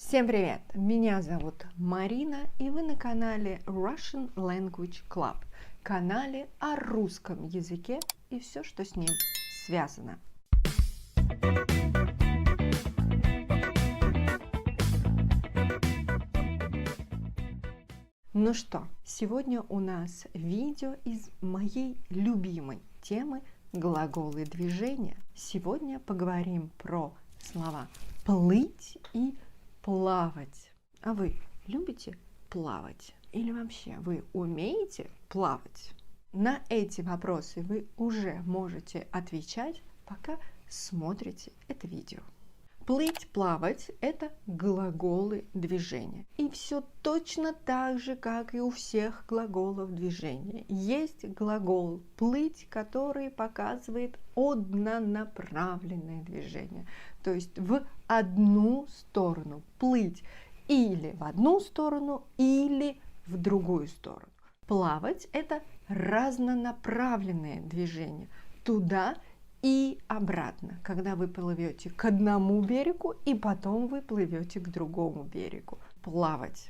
Всем привет! Меня зовут Марина, и вы на канале Russian Language Club, канале о русском языке и все, что с ним связано. Ну что, сегодня у нас видео из моей любимой темы глаголы движения. Сегодня поговорим про слова плыть и плавать. А вы любите плавать? Или вообще вы умеете плавать? На эти вопросы вы уже можете отвечать, пока смотрите это видео. Плыть, плавать – это глаголы движения. И все точно так же, как и у всех глаголов движения. Есть глагол плыть, который показывает однонаправленное движение. То есть в одну сторону плыть или в одну сторону, или в другую сторону. Плавать – это разнонаправленное движение. Туда и обратно, когда вы плывете к одному берегу, и потом вы плывете к другому берегу. Плавать.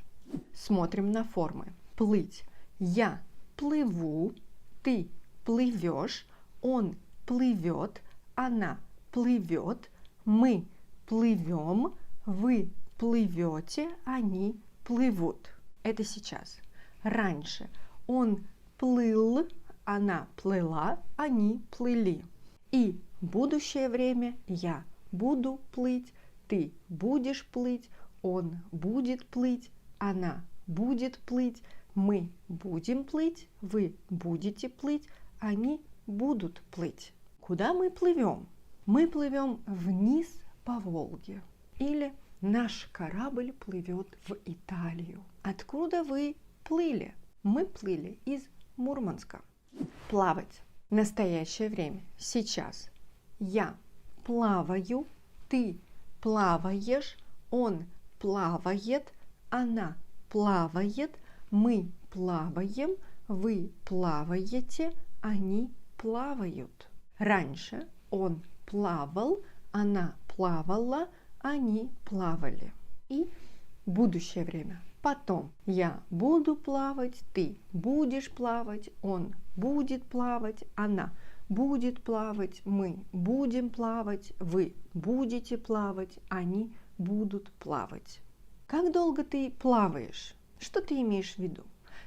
Смотрим на формы. Плыть. Я плыву, ты плывешь, он плывет, она плывет, мы плывем, вы плывете, они плывут. Это сейчас. Раньше он плыл, она плыла, они плыли. И будущее время я буду плыть, ты будешь плыть, он будет плыть, она будет плыть, мы будем плыть, вы будете плыть, они будут плыть. Куда мы плывем? Мы плывем вниз по Волге. Или наш корабль плывет в Италию. Откуда вы плыли? Мы плыли из Мурманска. Плавать. Настоящее время. Сейчас. Я плаваю, ты плаваешь, он плавает, она плавает, мы плаваем, вы плаваете, они плавают. Раньше он плавал, она плавала, они плавали. И будущее время. Потом я буду плавать, ты будешь плавать, он будет плавать, она будет плавать, мы будем плавать, вы будете плавать, они будут плавать. Как долго ты плаваешь? Что ты имеешь в виду?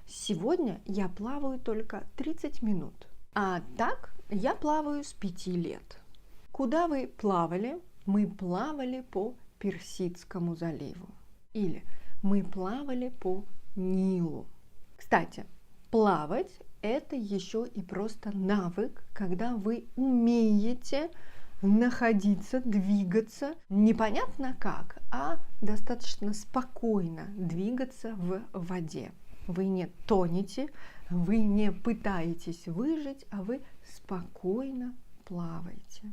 Сегодня я плаваю только 30 минут, а так я плаваю с 5 лет. Куда вы плавали? Мы плавали по Персидскому заливу. Или мы плавали по Нилу. Кстати, плавать – это еще и просто навык, когда вы умеете находиться, двигаться, непонятно как, а достаточно спокойно двигаться в воде. Вы не тонете, вы не пытаетесь выжить, а вы спокойно плаваете.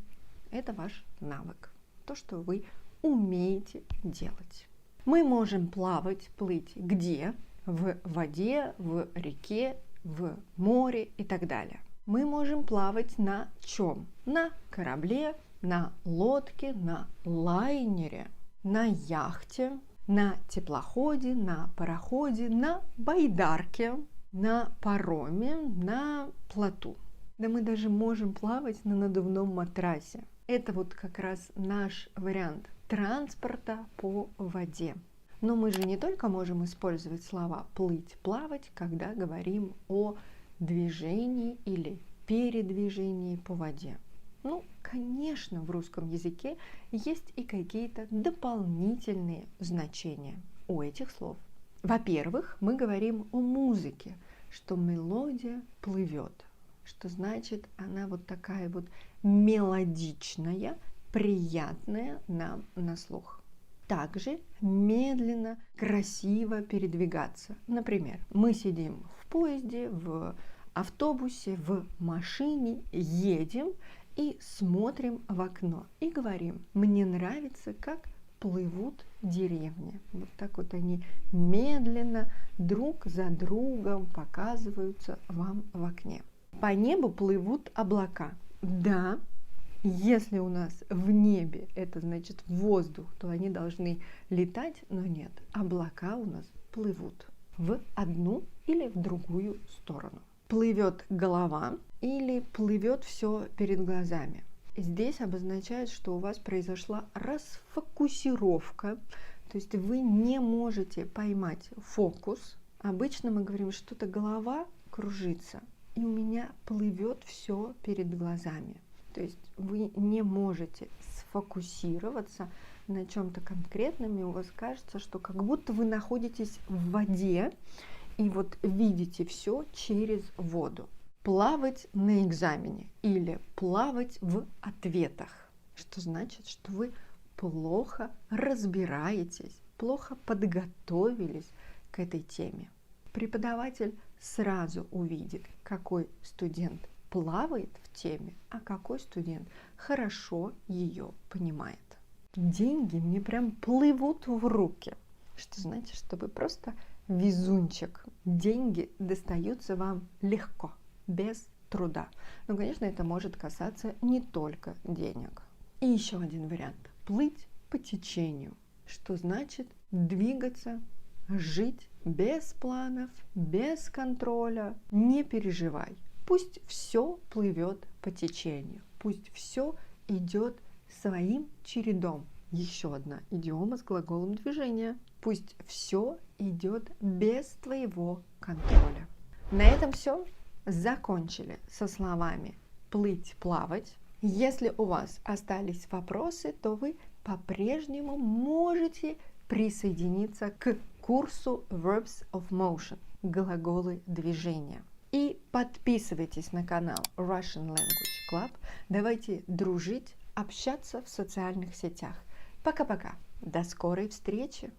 Это ваш навык, то, что вы умеете делать. Мы можем плавать, плыть где? В воде, в реке, в море и так далее. Мы можем плавать на чем? На корабле, на лодке, на лайнере, на яхте, на теплоходе, на пароходе, на байдарке, на пароме, на плоту. Да мы даже можем плавать на надувном матрасе. Это вот как раз наш вариант транспорта по воде. Но мы же не только можем использовать слова плыть, плавать, когда говорим о движении или передвижении по воде. Ну, конечно, в русском языке есть и какие-то дополнительные значения у этих слов. Во-первых, мы говорим о музыке, что мелодия плывет, что значит она вот такая вот мелодичная, приятная нам на слух. Также медленно, красиво передвигаться. Например, мы сидим в поезде, в автобусе, в машине, едем и смотрим в окно и говорим: мне нравится, как плывут деревни. Вот так вот они медленно друг за другом показываются вам в окне. По небу плывут облака. Да, Если у нас в небе это значит воздух, то они должны летать, но нет. Облака у нас плывут в одну или в другую сторону. Плывет голова или плывет все перед глазами. Здесь обозначает, что у вас произошла расфокусировка, то есть вы не можете поймать фокус. Обычно мы говорим, что-то голова кружится, и у меня плывет все перед глазами. То есть вы не можете сфокусироваться на чем-то конкретном, и у вас кажется, что как будто вы находитесь в воде, и вот видите все через воду. Плавать на экзамене или плавать в ответах, что значит, что вы плохо разбираетесь, плохо подготовились к этой теме. Преподаватель сразу увидит, какой студент плавает в теме, а какой студент хорошо ее понимает. Деньги мне прям плывут в руки, что значит, что вы просто везунчик. Деньги достаются вам легко, без труда. Но, конечно, это может касаться не только денег. И еще один вариант. Плыть по течению, что значит двигаться, жить без планов, без контроля. Не переживай. Пусть все плывет по течению. Пусть все идет своим чередом. Еще одна идиома с глаголом движения. Пусть все идет без твоего контроля. На этом все. Закончили со словами плыть, плавать. Если у вас остались вопросы, то вы по-прежнему можете присоединиться к курсу Verbs of Motion, глаголы движения. И подписывайтесь на канал Russian Language Club. Давайте дружить, общаться в социальных сетях. Пока-пока. До скорой встречи.